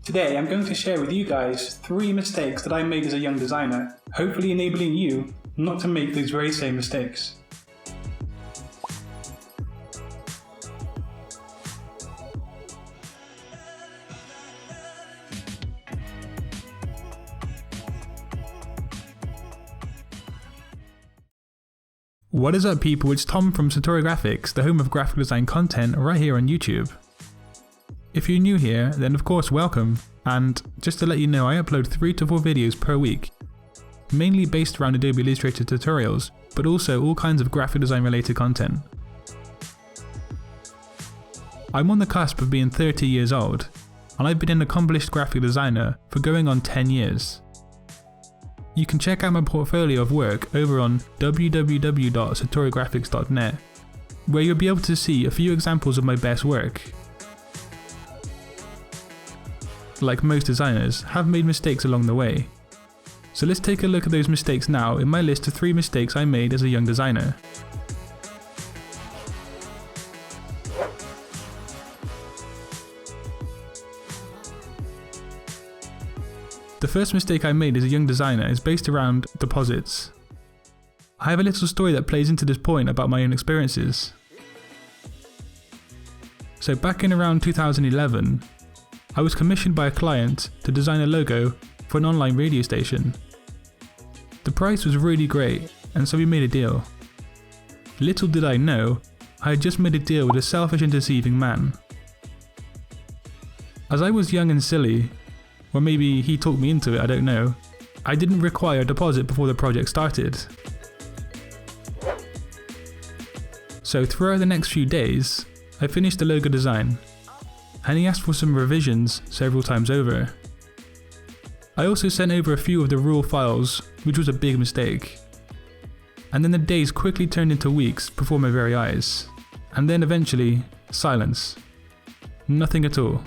Today I'm going to share with you guys 3 mistakes that I made as a young designer, hopefully enabling you not to make those very same mistakes. What is up people, it's Tom from Satori Graphics, the home of graphic design content right here on YouTube. If you're new here, then of course welcome, and just to let you know I upload 3 to 4 videos per week, mainly based around Adobe Illustrator tutorials, but also all kinds of graphic design related content. I'm on the cusp of being 30 years old, and I've been an accomplished graphic designer for going on 10 years. You can check out my portfolio of work over on www.satorigraphics.net, where you'll be able to see a few examples of my best work. Like most designers, have made mistakes along the way. So let's take a look at those mistakes now in my list of 3 mistakes I made as a young designer. The first mistake I made as a young designer is based around deposits. I have a little story that plays into this point about my own experiences. So back in around 2011, I was commissioned by a client to design a logo for an online radio station. The price was really great, and so we made a deal. Little did I know, I had just made a deal with a selfish and deceiving man. As I was young and silly, or maybe he talked me into it, I don't know, I didn't require a deposit before the project started. So throughout the next few days, I finished the logo design, and he asked for some revisions several times over. I also sent over a few of the raw files, which was a big mistake. And then the days quickly turned into weeks before my very eyes. And then eventually, silence. Nothing at all.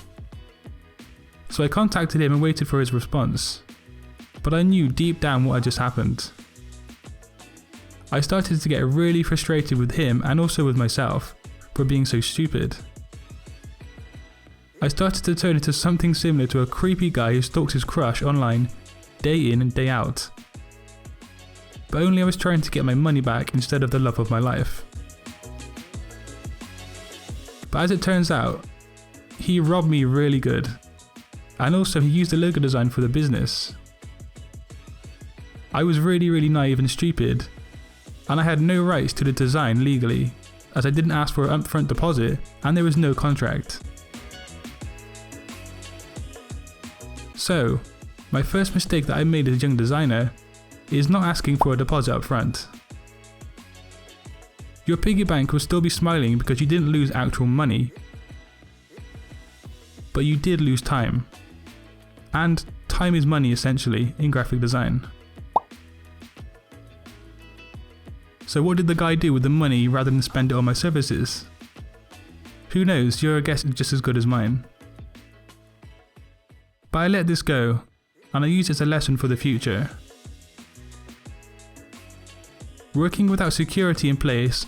So I contacted him and waited for his response. But I knew deep down what had just happened. I started to get really frustrated with him and also with myself for being so stupid. I started to turn into something similar to a creepy guy who stalks his crush online day in and day out. But only I was trying to get my money back instead of the love of my life. But as it turns out, he robbed me really good. And also he used the logo design for the business. I was really naive and stupid, and I had no rights to the design legally, as I didn't ask for an upfront deposit and there was no contract. So, my first mistake that I made as a young designer is not asking for a deposit up front. Your piggy bank will still be smiling because you didn't lose actual money, but you did lose time. And time is money essentially in graphic design. So what did the guy do with the money rather than spend it on my services? Who knows, your guess is just as good as mine. But I let this go, and I use it as a lesson for the future. Working without security in place,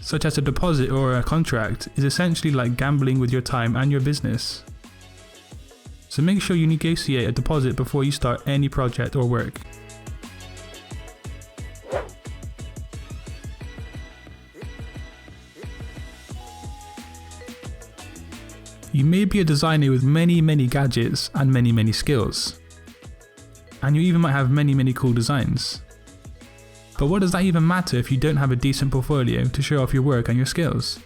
such as a deposit or a contract, is essentially like gambling with your time and your business. So make sure you negotiate a deposit before you start any project or work. You may be a designer with many gadgets and many skills. And you even might have many cool designs. But what does that even matter if you don't have a decent portfolio to show off your work and your skills?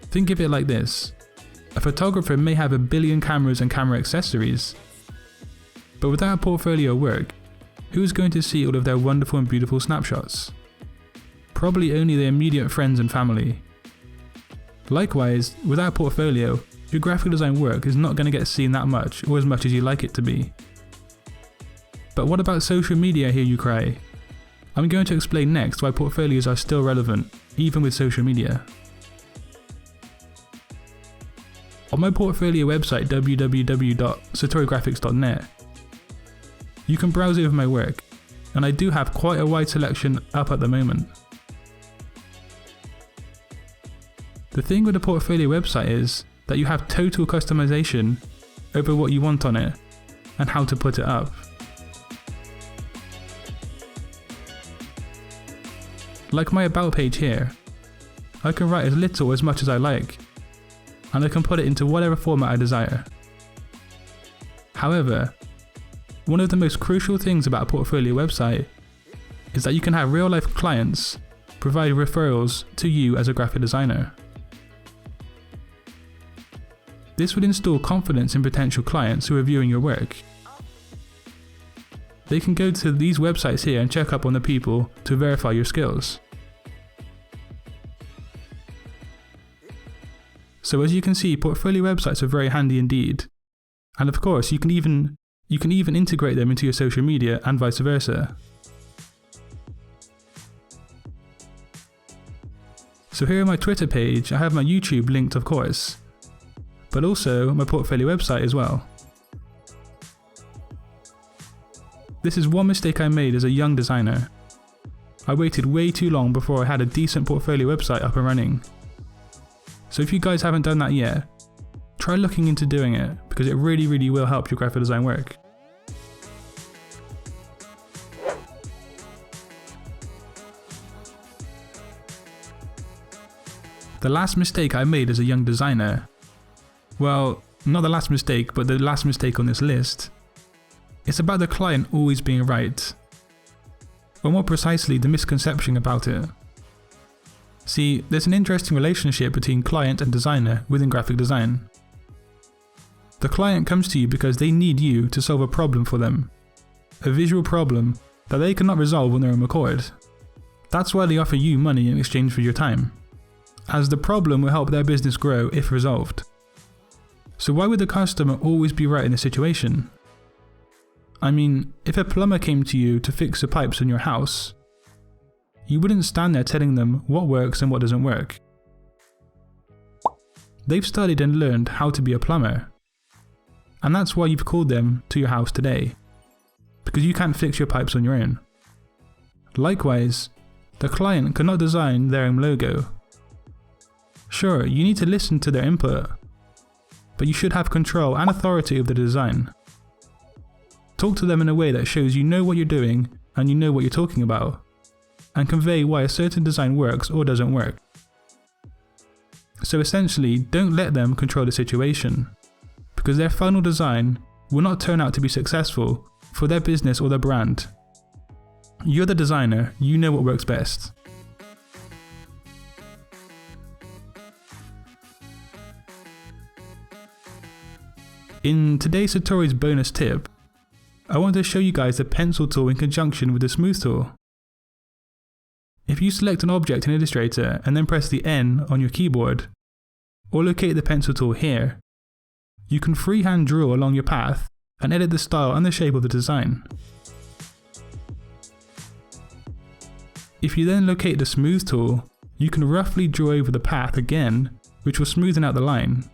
Think of it like this. A photographer may have a billion cameras and camera accessories, but without a portfolio of work, who is going to see all of their wonderful and beautiful snapshots? Probably only their immediate friends and family. Likewise, without a portfolio, your graphic design work is not going to get seen that much or as much as you like it to be. But what about social media, hear you cry? I'm going to explain next why portfolios are still relevant, even with social media. On my portfolio website www.satorigraphics.net, you can browse over my work, and I do have quite a wide selection up at the moment. The thing with the portfolio website is that you have total customization over what you want on it and how to put it up. Like my about page here, I can write as little or as much as I like, and I can put it into whatever format I desire. However, one of the most crucial things about a portfolio website is that you can have real life clients provide referrals to you as a graphic designer. This would instill confidence in potential clients who are viewing your work. They can go to these websites here and check up on the people to verify your skills. So as you can see, portfolio websites are very handy indeed. And of course, you can even integrate them into your social media and vice versa. So here on my Twitter page, I have my YouTube linked, of course, but also my portfolio website as well. This is one mistake I made as a young designer. I waited way too long before I had a decent portfolio website up and running. So if you guys haven't done that yet, try looking into doing it, because it really will help your graphic design work. The last mistake I made as a young designer, well, not the last mistake, but the last mistake on this list, it's about the client always being right. Or more precisely, the misconception about it. See, there's an interesting relationship between client and designer within graphic design. The client comes to you because they need you to solve a problem for them, a visual problem that they cannot resolve on their own accord. That's why they offer you money in exchange for your time, as the problem will help their business grow if resolved. So why would the customer always be right in a situation? I mean, if a plumber came to you to fix the pipes in your house, you wouldn't stand there telling them what works and what doesn't work. They've studied and learned how to be a plumber. And that's why you've called them to your house today, because you can't fix your pipes on your own. Likewise, the client cannot design their own logo. Sure, you need to listen to their input, but you should have control and authority of the design. Talk to them in a way that shows you know what you're doing and you know what you're talking about, and convey why a certain design works or doesn't work. So essentially, don't let them control the situation, because their final design will not turn out to be successful for their business or their brand. You're the designer, you know what works best. In today's Satori's bonus tip, I want to show you guys the pencil tool in conjunction with the smooth tool. If you select an object in Illustrator and then press the N on your keyboard, or locate the pencil tool here, you can freehand draw along your path and edit the style and the shape of the design. If you then locate the smooth tool, you can roughly draw over the path again, which will smoothen out the line.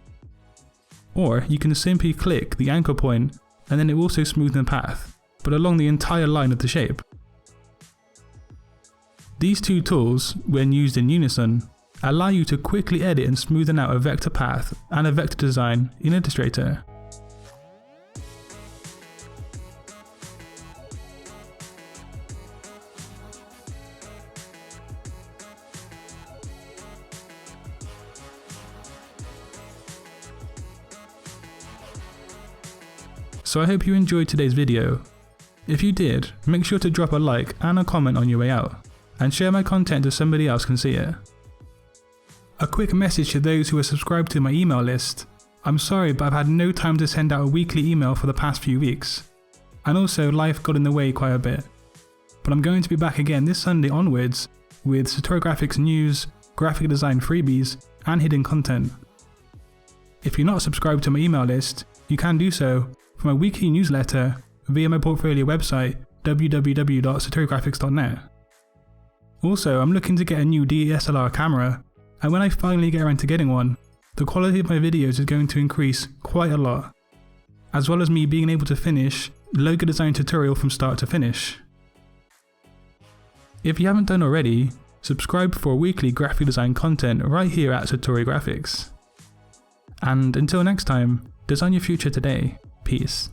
Or you can simply click the anchor point and then it will also smoothen the path, but along the entire line of the shape. These two tools, when used in unison, allow you to quickly edit and smoothen out a vector path and a vector design in Illustrator. So I hope you enjoyed today's video. If you did, make sure to drop a like and a comment on your way out, and share my content so somebody else can see it. A quick message to those who are subscribed to my email list. I'm sorry, but I've had no time to send out a weekly email for the past few weeks. And also life got in the way quite a bit. But I'm going to be back again this Sunday onwards with Satori Graphics news, graphic design freebies, and hidden content. If you're not subscribed to my email list, you can do so for my weekly newsletter via my portfolio website www.satorigraphics.net. Also, I'm looking to get a new DSLR camera, and when I finally get around to getting one, the quality of my videos is going to increase quite a lot, as well as me being able to finish logo design tutorial from start to finish. If you haven't done already, subscribe for weekly graphic design content right here at Satori Graphics. And until next time, Design your future today. Peace.